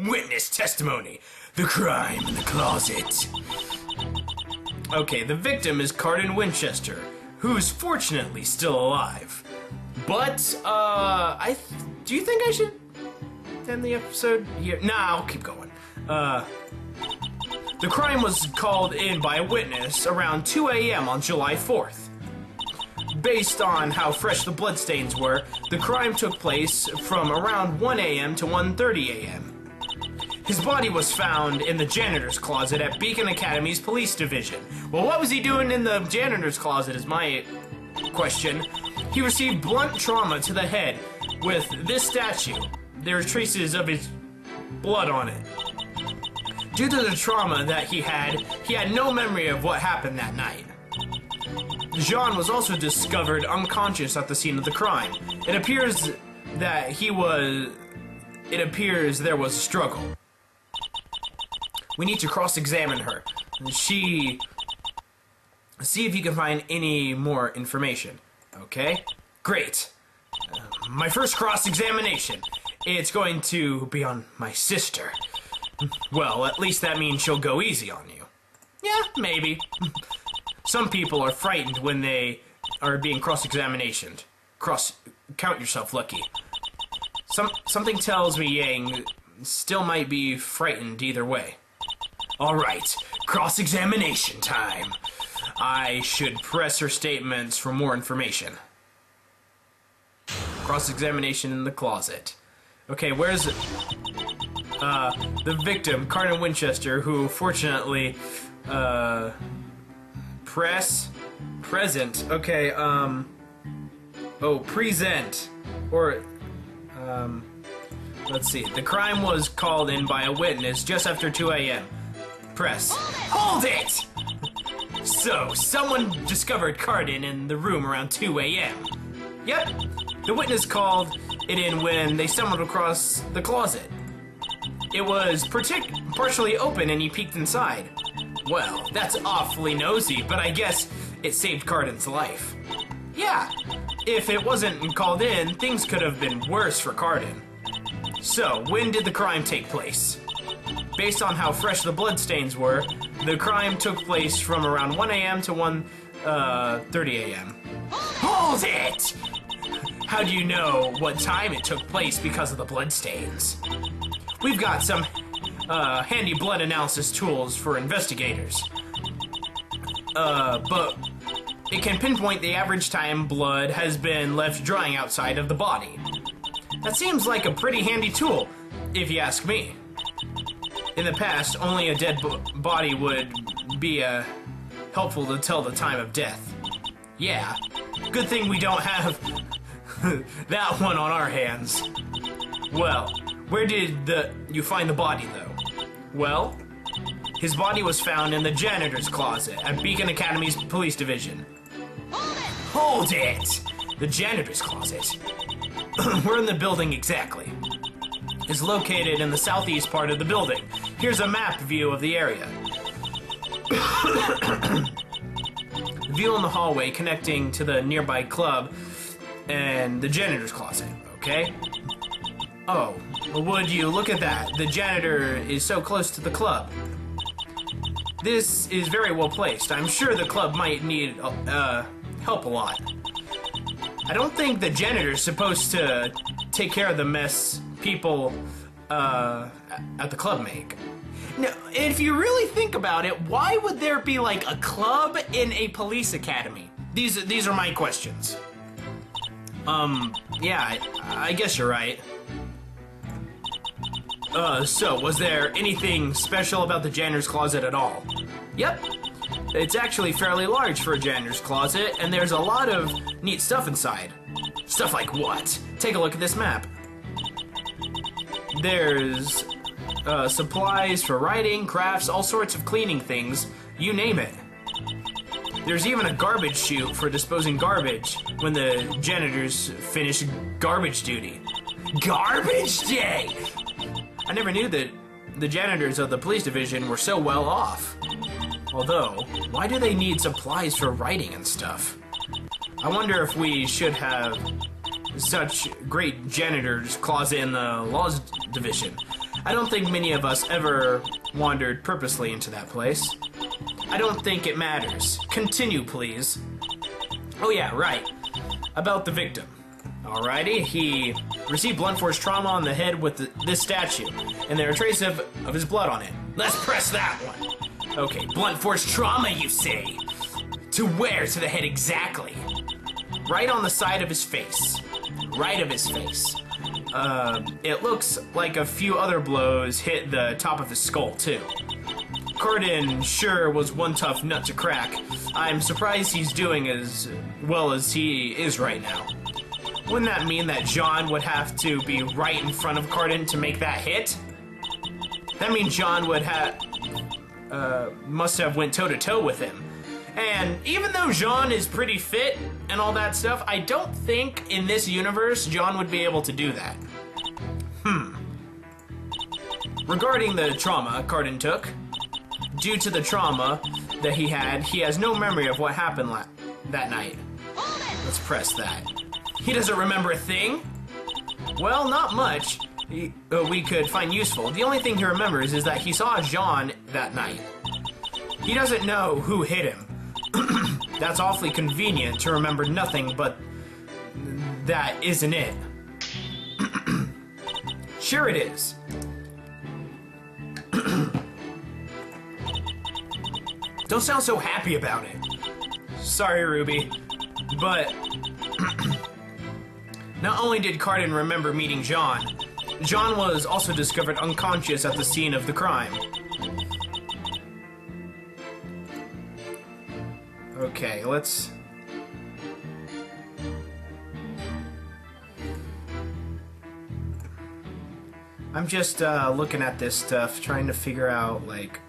Witness testimony. The crime in the closet. Okay, the victim is Cardin Winchester, who's fortunately still alive. But, do you think I should end the episode here? Nah, I'll keep going. The crime was called in by a witness around 2 a.m. on July 4th. Based on how fresh the bloodstains were, the crime took place from around 1 a.m. to 1:30 a.m. His body was found in the janitor's closet at Beacon Academy's police division. Well, what was he doing in the janitor's closet is my question. He received blunt trauma to the head with this statue. There are traces of his blood on it. Due to the trauma that he had no memory of what happened that night. Jean was also discovered unconscious at the scene of the crime. It appears there was a struggle. We need to cross-examine her. See if you can find any more information. Okay? Great. My first cross-examination. It's going to be on my sister. Well, at least that means she'll go easy on you. Yeah, maybe. Some people are frightened when they are being cross-examined. Count yourself lucky. Something tells me Yang still might be frightened either way. Alright, cross-examination time. I should press her statements for more information. Cross-examination in the closet. Okay, where's the victim, Cardin Winchester, who fortunately, present. Okay, present. Or, let's see. The crime was called in by a witness just after 2 a.m. Press. Hold it! So, someone discovered Cardin in the room around 2 a.m. Yep, the witness called it in when they stumbled across the closet. It was partially open and he peeked inside. Well, that's awfully nosy, but I guess it saved Cardin's life. Yeah, if it wasn't called in, things could have been worse for Cardin. So, when did the crime take place? Based on how fresh the bloodstains were, the crime took place from around 1 a.m. to 1:30 a.m. Hold it! How do you know what time it took place because of the bloodstains? We've got some handy blood analysis tools for investigators. But it can pinpoint the average time blood has been left drying outside of the body. That seems like a pretty handy tool, if you ask me. In the past, only a dead body would be helpful to tell the time of death. Yeah, good thing we don't have that one on our hands. Well, where did you find the body, though? Well, his body was found in the janitor's closet at Beacon Academy's police division. Hold it! The janitor's closet. Where in the building exactly? Is located in the southeast part of the building. Here's a map view of the area. View in the hallway connecting to the nearby club and the janitor's closet, okay? Oh, would you look at that? The janitor is so close to the club. This is very well placed. I'm sure the club might need help a lot. I don't think the janitor's supposed to take care of the mess people at the club make. Now, if you really think about it, why would there be like a club in a police academy? These are my questions. Yeah, I guess you're right. So, was there anything special about the janitor's closet at all? Yep. It's actually fairly large for a janitor's closet, and there's a lot of neat stuff inside. Stuff like what? Take a look at this map. There's supplies for writing, crafts, all sorts of cleaning things, you name it. There's even a garbage chute for disposing garbage when the janitors finish garbage duty. Garbage day! I never knew that the janitors of the police division were so well off. Although, why do they need supplies for writing and stuff? I wonder if we should have such great janitor's closet in the division. I don't think many of us ever wandered purposely into that place. I don't think it matters. Continue, please. Oh yeah, right. About the victim. Alrighty, he received blunt force trauma on the head with this statue, and there are traces of his blood on it. Let's press that one. Okay, blunt force trauma, you say? To where? To the head exactly? Right on the side of his face. Right of his face. It looks like a few other blows hit the top of his skull, too. Cardin sure was one tough nut to crack. I'm surprised he's doing as well as he is right now. Wouldn't that mean that John would have to be right in front of Cardin to make that hit? That means John would have, must have went toe-to-toe with him. And even though John is pretty fit and all that stuff, I don't think in this universe John would be able to do that. Regarding the trauma Cardin took, due to the trauma that he has no memory of what happened that night. Let's press that. He doesn't remember a thing? Well, not much we could find useful. The only thing he remembers is that he saw John that night. He doesn't know who hit him. That's awfully convenient to remember nothing, but that isn't it. Sure it is. Don't sound so happy about it. Sorry, Ruby, but not only did Cardin remember meeting John, John was also discovered unconscious at the scene of the crime. Okay, let's... I'm just looking at this stuff, trying to figure out, like...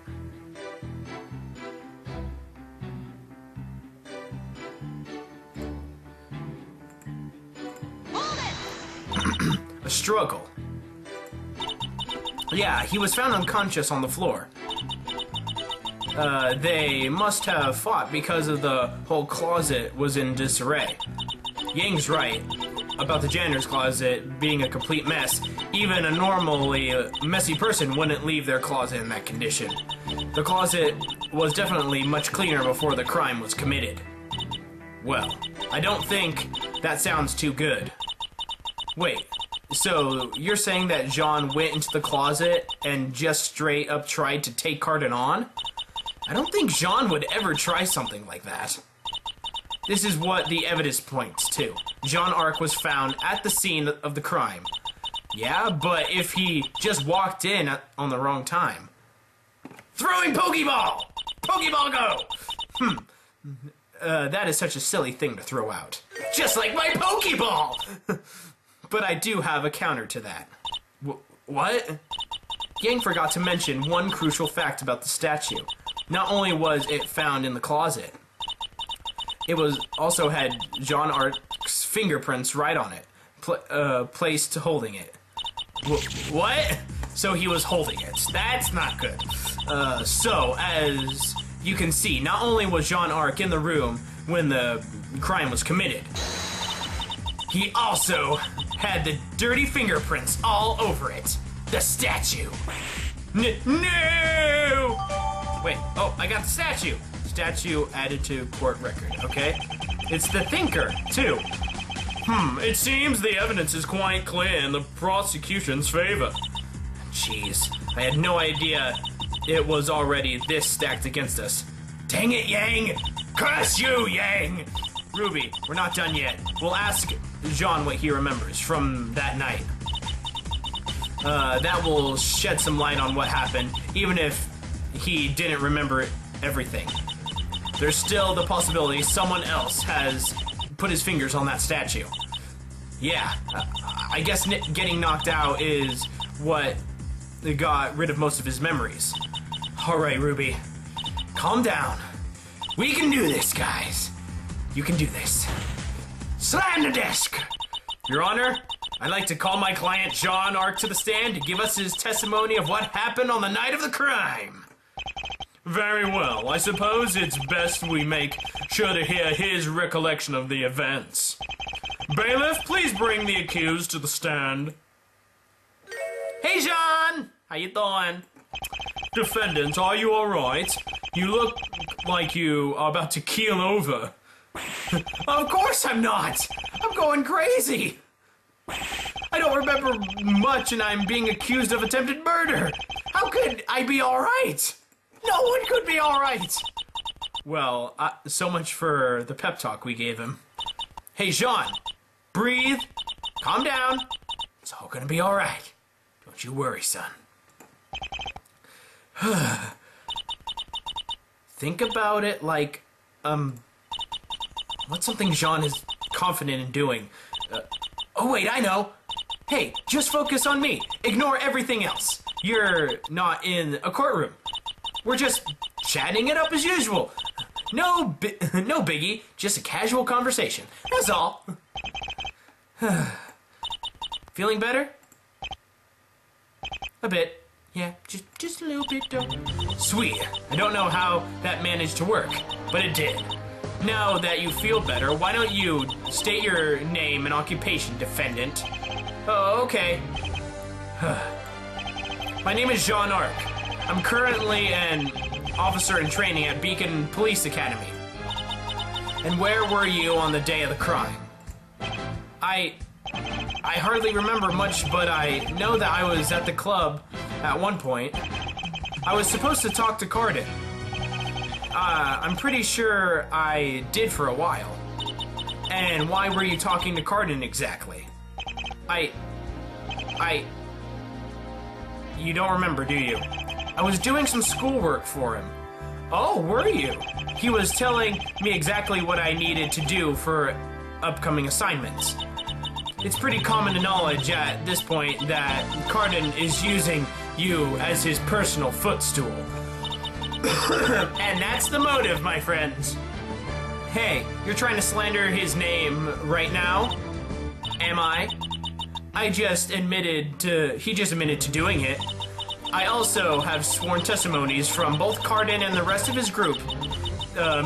a struggle. Yeah, he was found unconscious on the floor. They must have fought because of the whole closet was in disarray. Yang's right about the janitor's closet being a complete mess. Even a normally messy person wouldn't leave their closet in that condition. The closet was definitely much cleaner before the crime was committed. Well, I don't think that sounds too good. Wait, so you're saying that John went into the closet and just straight up tried to take Cardin on? I don't think John would ever try something like that. This is what the evidence points to. Jean Arc was found at the scene of the crime. Yeah, but if he just walked in on the wrong time. Throwing Pokeball! Pokeball go! That is such a silly thing to throw out. Just like my Pokeball! But I do have a counter to that. What? Yang forgot to mention one crucial fact about the statue. Not only was it found in the closet, it was also had Jean Arc's fingerprints right on it, placed holding it. What? So he was holding it. That's not good. So, as you can see, not only was Jean Arc in the room when the crime was committed, he also had the dirty fingerprints all over it. The statue. No! Wait, oh, I got the statue. Statue added to court record, okay? It's the thinker, too. It seems the evidence is quite clear in the prosecution's favor. Jeez, I had no idea it was already this stacked against us. Dang it, Yang! Curse you, Yang! Ruby, we're not done yet. We'll ask John what he remembers from that night. That will shed some light on what happened, even if he didn't remember everything. There's still the possibility someone else has put his fingers on that statue. Yeah, I guess getting knocked out is what got rid of most of his memories. Alright, Ruby. Calm down. We can do this, guys. You can do this. Slam the desk! Your Honor, I'd like to call my client Jean Arc to the stand to give us his testimony of what happened on the night of the crime. Very well. I suppose it's best we make sure to hear his recollection of the events. Bailiff, please bring the accused to the stand. Hey, John! How you doing? Defendant, are you alright? You look like you are about to keel over. Of course I'm not! I'm going crazy! I don't remember much and I'm being accused of attempted murder! How could I be alright? No one could be alright! Well, so much for the pep talk we gave him. Hey, Jean, breathe, calm down. It's all gonna be alright. Don't you worry, son. Think about it like, what's something Jean is confident in doing? Oh wait, I know. Hey, just focus on me. Ignore everything else. You're not in a courtroom. We're just chatting it up as usual. No biggie, just a casual conversation. That's all. Feeling better? A bit. Yeah, just a little bit though. Sweet. I don't know how that managed to work, but it did. Now that you feel better, why don't you state your name and occupation, defendant? Oh, okay. My name is Jean Arc. I'm currently an officer in training at Beacon Police Academy. And where were you on the day of the crime? I hardly remember much, but I know that I was at the club at one point. I was supposed to talk to Cardin. I'm pretty sure I did for a while. And why were you talking to Cardin exactly? You don't remember, do you? I was doing some schoolwork for him. Oh, were you? He was telling me exactly what I needed to do for upcoming assignments. It's pretty common knowledge at this point that Cardin is using you as his personal footstool. And that's the motive, my friends. Hey, you're trying to slander his name right now? Am I? He just admitted to doing it. I also have sworn testimonies from both Cardin and the rest of his group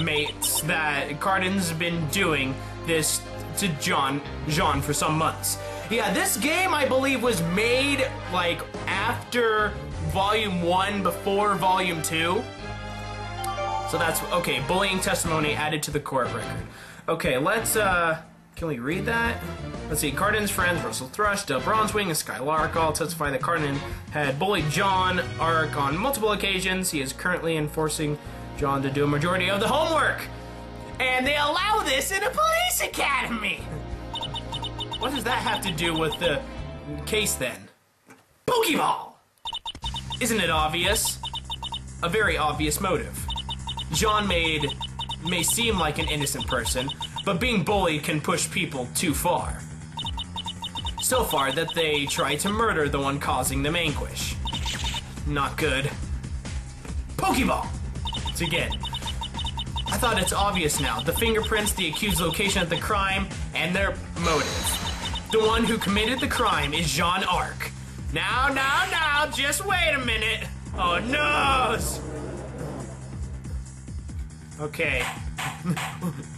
mates that Cardin's been doing this to Jean for some months. Yeah, this game I believe was made like after Volume 1, before Volume 2. So that's, okay, bullying testimony added to the court record. Okay, let's, can we read that? Let's see, Cardin's friends, Russell Thrush, Del Bronzewing, and Skylark all testify that Cardin had bullied John Arc on multiple occasions. He is currently enforcing John to do a majority of the homework. And they allow this in a police academy! What does that have to do with the case then? Pokeball! Isn't it obvious? A very obvious motive. Jean may seem like an innocent person, but being bullied can push people too far. So far that they try to murder the one causing them anguish. Not good. Pokeball! It's again. I thought it's obvious now. The fingerprints, the accused location of the crime, and their motive. The one who committed the crime is Jean Arc. Now, just wait a minute. Oh, no! Okay.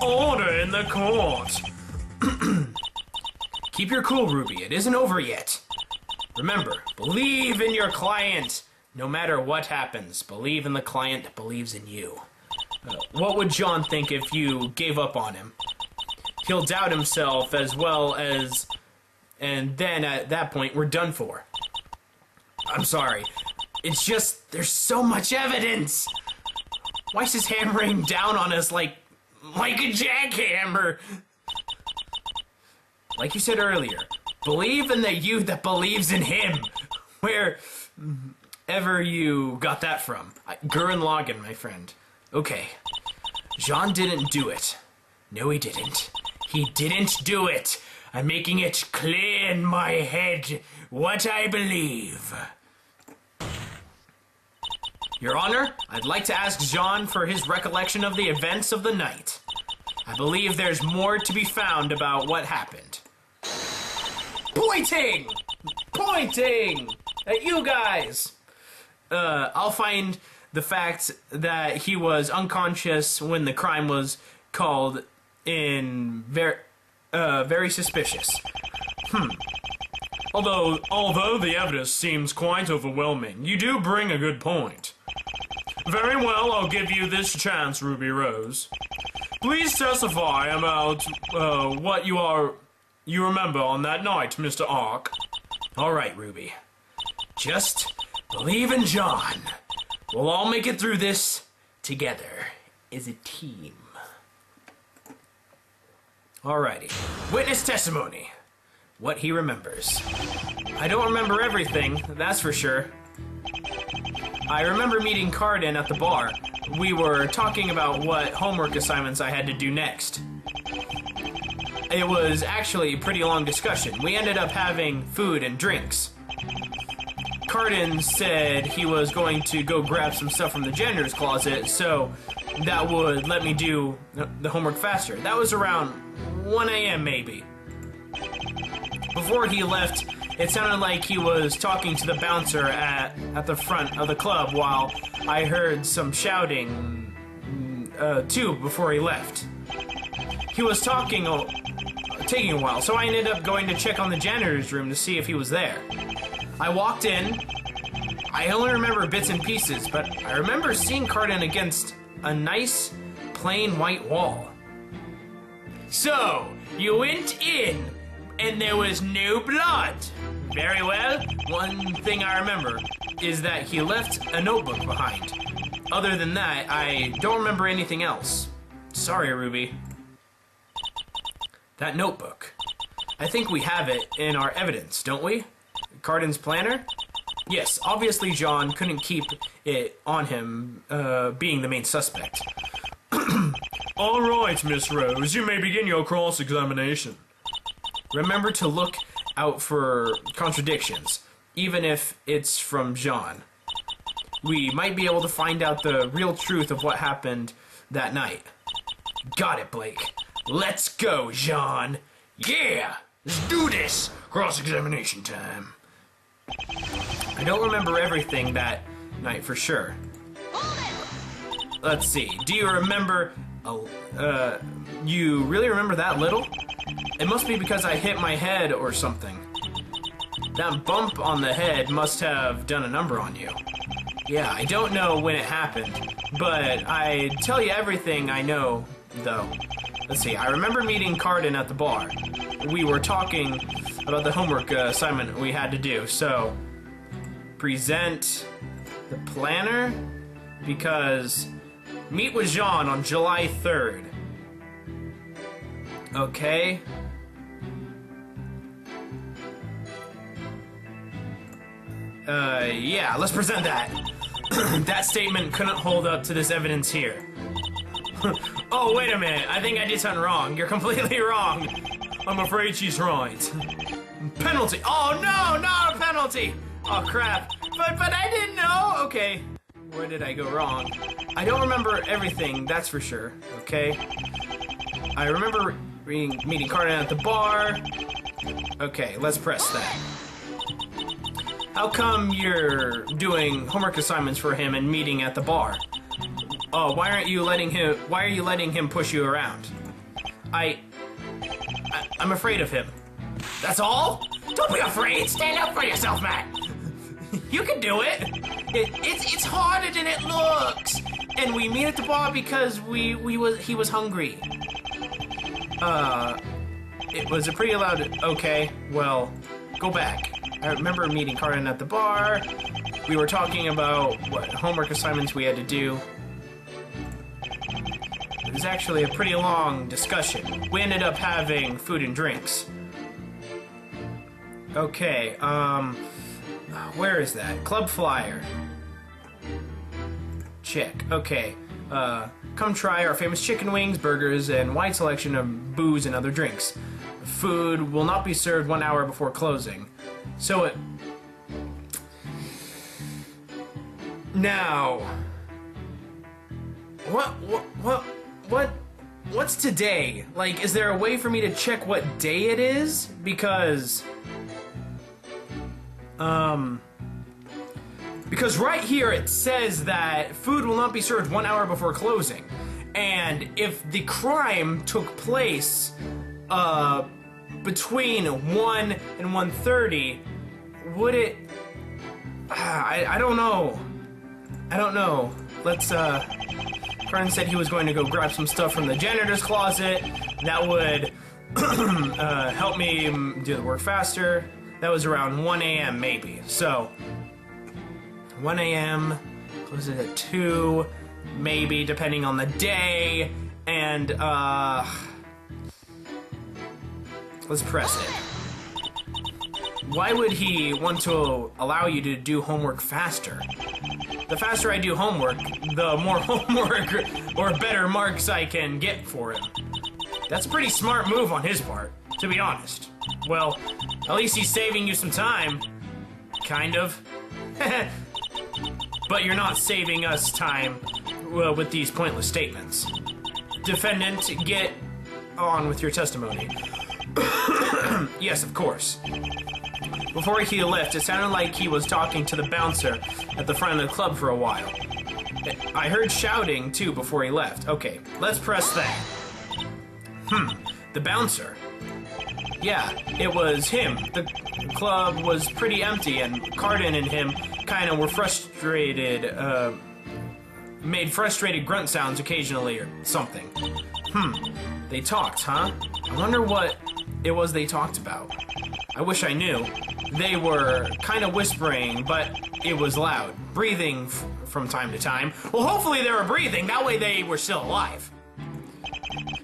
Order in the court. Keep your cool, Ruby. It isn't over yet. Remember, believe in your client. No matter what happens, believe in the client that believes in you. What would John think if you gave up on him? He'll doubt himself as well as... And then at that point, we're done for. I'm sorry. It's just, there's so much evidence. Why is this hammering down on us like a jackhammer? Like you said earlier, believe in the you that believes in him. Wherever you got that from. Gurren Lagann, my friend. Okay. Jean didn't do it. No, he didn't. He didn't do it. I'm making it clear in my head what I believe. Your Honor, I'd like to ask Jean for his recollection of the events of the night. I believe there's more to be found about what happened. Pointing! Pointing! At you guys! I'll find the fact that he was unconscious when the crime was called in very suspicious. Although the evidence seems quite overwhelming, you do bring a good point. Very well, I'll give you this chance, Ruby Rose. Please testify about what you remember on that night, Mr. Ark. All right, Ruby. Just believe in John. We'll all make it through this together as a team. Alrighty. Witness testimony. What he remembers. I don't remember everything, that's for sure. I remember meeting Cardin at the bar. We were talking about what homework assignments I had to do next. It was actually a pretty long discussion. We ended up having food and drinks. Cardin said he was going to go grab some stuff from the janitor's closet, so that would let me do the homework faster. That was around 1 a.m. maybe. Before he left, it sounded like he was talking to the bouncer at the front of the club while I heard some shouting, too, before he left. He was taking a while, so I ended up going to check on the janitor's room to see if he was there. I walked in. I only remember bits and pieces, but I remember seeing Cardin against a nice, plain white wall. So, you went in, and there was no blood. Very well. One thing I remember is that he left a notebook behind. Other than that, I don't remember anything else. Sorry, Ruby. That notebook. I think we have it in our evidence, don't we? Cardin's planner? Yes, obviously John couldn't keep it on him, being the main suspect. All right, Miss Rose, you may begin your cross-examination. Remember to look out for contradictions, even if it's from John. We might be able to find out the real truth of what happened that night. Got it, Blake. Let's go, John. Yeah, let's do this. Cross-examination time. I don't remember everything that night for sure. Let's see. Do you remember... you really remember that little? It must be because I hit my head or something. That bump on the head must have done a number on you. Yeah, I don't know when it happened, but I tell you everything I know, though. Let's see, I remember meeting Cardin at the bar. We were talking about the homework assignment we had to do, so... Present the planner? Because... Meet with Jean on July 3rd. Okay. Yeah, let's present that. That statement couldn't hold up to this evidence here. Oh, wait a minute. I think I did something wrong. You're completely wrong. I'm afraid she's right. Penalty. Oh, no, not a penalty. Oh, crap. But I didn't know. Okay. Where did I go wrong? I don't remember everything, that's for sure. Okay. I remember meeting Cardin at the bar. Okay, let's press that. How come you're doing homework assignments for him and meeting at the bar? Oh, why are you letting him push you around? I'm afraid of him. That's all? Don't be afraid. Stand up for yourself, Matt. You can do it. It's harder than it looks. And we meet at the bar because he was hungry. It was a pretty loud... Okay, well, go back. I remember meeting Cardin at the bar. We were talking about what homework assignments we had to do. It was actually a pretty long discussion. We ended up having food and drinks. Okay, where is that? Club flyer. Check. Okay. Come try our famous chicken wings, burgers, and wide selection of booze and other drinks. Food will not be served 1 hour before closing. So it... Now... What's today? Like, is there a way for me to check what day it is? Because... Because right here it says that food will not be served 1 hour before closing. And if the crime took place, between 1 and 1:30, would it... I don't know. I don't know. Let's, Fern said he was going to go grab some stuff from the janitor's closet. That would help me do the work faster. That was around 1 a.m. maybe. So, 1 a.m., close it at 2, maybe, depending on the day. And, let's press it. Why would he want to allow you to do homework faster? The faster I do homework, the more homework or better marks I can get for him. That's a pretty smart move on his part, to be honest. Well, at least he's saving you some time. Kind of. But you're not saving us time with these pointless statements. Defendant, get on with your testimony. Yes, of course. Before he left, it sounded like he was talking to the bouncer at the front of the club for a while. I heard shouting, too, before he left. Okay, let's press that. The bouncer. Yeah, it was him. The club was pretty empty, and Cardin and him kind of were frustrated, made frustrated grunt sounds occasionally or something. They talked, huh? I wonder what it was they talked about. I wish I knew. They were kind of whispering, but it was loud. Breathing from time to time. Well, hopefully they were breathing. That way they were still alive.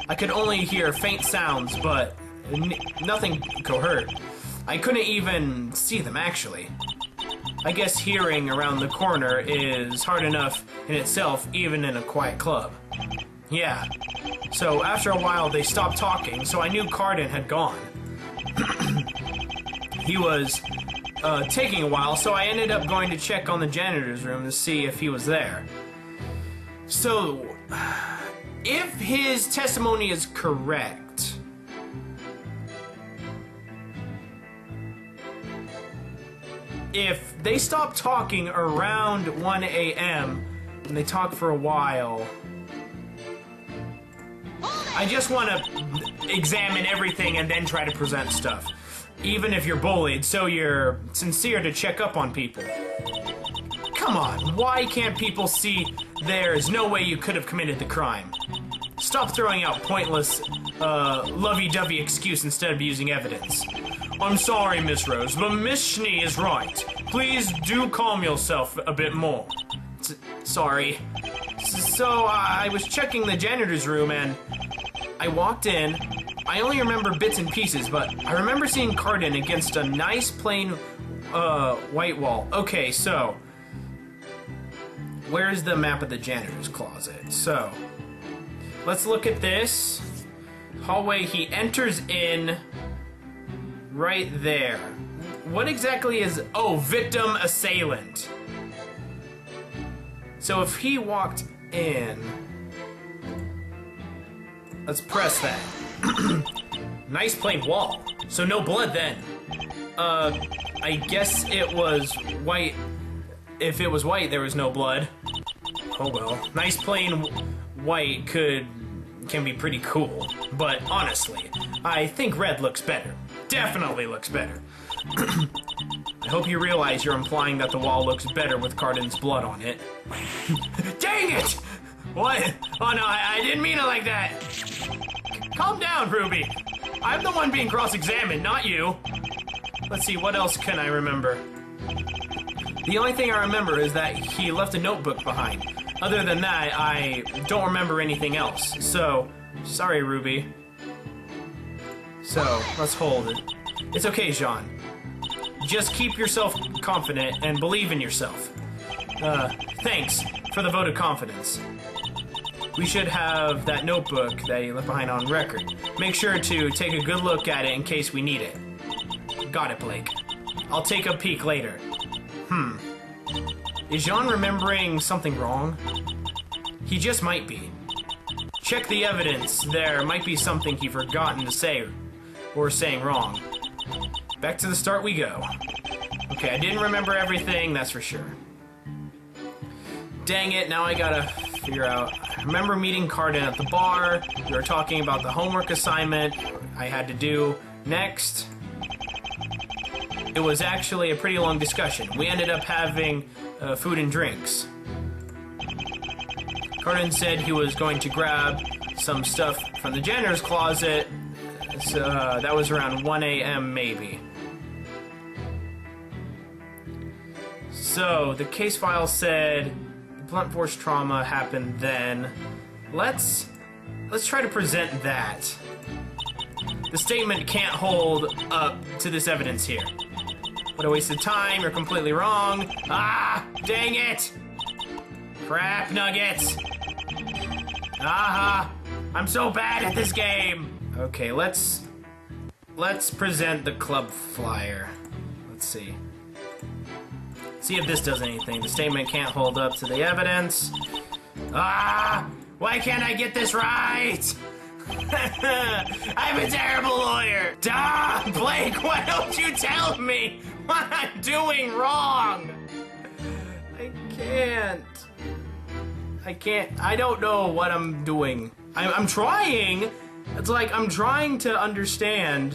I could only hear faint sounds, but nothing coherent. I couldn't even see them, actually. I guess hearing around the corner is hard enough in itself, even in a quiet club. Yeah. So after a while, they stopped talking, so I knew Cardin had gone. He was taking a while, so I ended up going to check on the janitor's room to see if he was there. So, if his testimony is correct, if they stopped talking around 1 a.m. and they talked for a while, I just want to examine everything and then try to present stuff. Even if you're bullied, so you're sincere to check up on people. Come on, why can't people see there's no way you could have committed the crime? Stop throwing out pointless, lovey-dovey excuse instead of using evidence. I'm sorry, Miss Rose, but Miss Schnee is right. Please do calm yourself a bit more. Sorry. So, I was checking the janitor's room and I walked in. I only remember bits and pieces, but I remember seeing Cardin against a nice plain white wall. Okay, so where's the map of the janitor's closet? So let's look at this hallway. He enters in right there. What exactly is... Oh, victim assailant. So if he walked in, let's press that. Nice plain wall. So no blood then. I guess it was white. If it was white, there was no blood. Oh well. Nice plain white can be pretty cool. But honestly, I think red looks better. Definitely looks better. I hope you realize you're implying that the wall looks better with Cardin's blood on it. Dang it! What? Oh no, I didn't mean it like that. Calm down, Ruby. I'm the one being cross-examined, not you. Let's see, what else can I remember? The only thing I remember is that he left a notebook behind. Other than that, I don't remember anything else. So, sorry, Ruby. So, let's hold it. It's okay, Jean. Just keep yourself confident and believe in yourself. Thanks for the vote of confidence. We should have that notebook that you left behind on record. Make sure to take a good look at it in case we need it. Got it, Blake. I'll take a peek later. Is Jean remembering something wrong? He just might be. Check the evidence. There might be something he forgotten to say or saying wrong. Back to the start we go. Okay, I didn't remember everything, that's for sure. Dang it, now I gotta figure out. I remember meeting Cardin at the bar. We were talking about the homework assignment I had to do next. it was actually a pretty long discussion. We ended up having food and drinks. Cardin said he was going to grab some stuff from the janitor's closet. So, that was around 1 a.m. maybe. So, the case file said blunt force trauma happened then. Let's try to present that. The statement can't hold up to this evidence here. What a waste of time, you're completely wrong. Ah, dang it! Crap nuggets! Aha! I'm so bad at this game! Okay, let's present the club flyer. Let's see. See if this does anything. The statement can't hold up to the evidence. Ah! Why can't I get this right? I'm a terrible lawyer. Duh! Blake, why don't you tell me what I'm doing wrong? I can't. I don't know what I'm doing. I'm trying. It's like I'm trying to understand.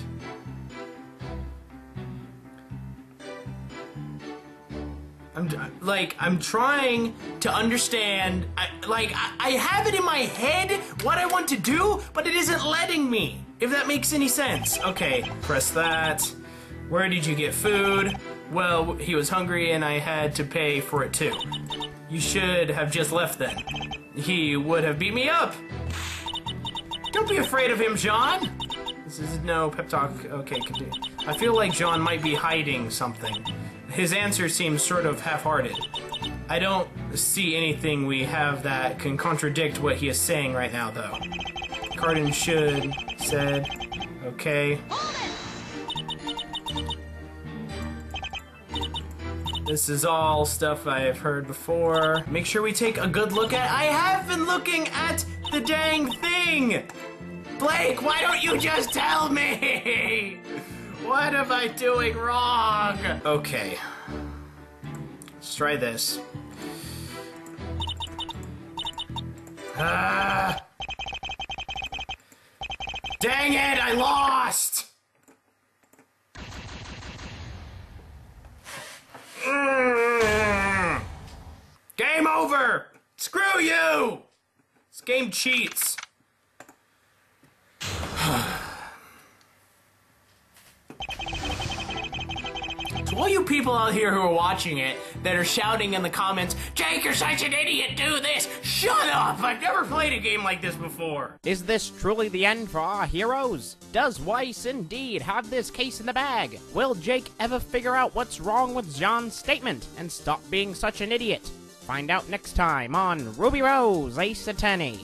I'm trying to understand. I have it in my head what I want to do, but it isn't letting me. If that makes any sense. Okay, press that. Where did you get food? Well, he was hungry and I had to pay for it too. You should have just left then. He would have beat me up. Don't be afraid of him, John. This is no pep talk. Okay, continue. I feel like John might be hiding something. His answer seems sort of half-hearted. I don't see anything we have that can contradict what he is saying right now, though. Cardin should said, okay. This is all stuff I've heard before. Make sure we take a good look at. I have been looking at the dang thing! Blake, why don't you just tell me? What am I doing wrong? Okay. Let's try this. Dang it, I lost! Game over! Screw you! This game cheats. To all you people out here who are watching it that are shouting in the comments, Jake, you're such an idiot, do this! Shut up! I've never played a game like this before! Is this truly the end for our heroes? Does Weiss indeed have this case in the bag? Will Jake ever figure out what's wrong with John's statement and stop being such an idiot? Find out next time on Ruby Rose, Ace Attorney.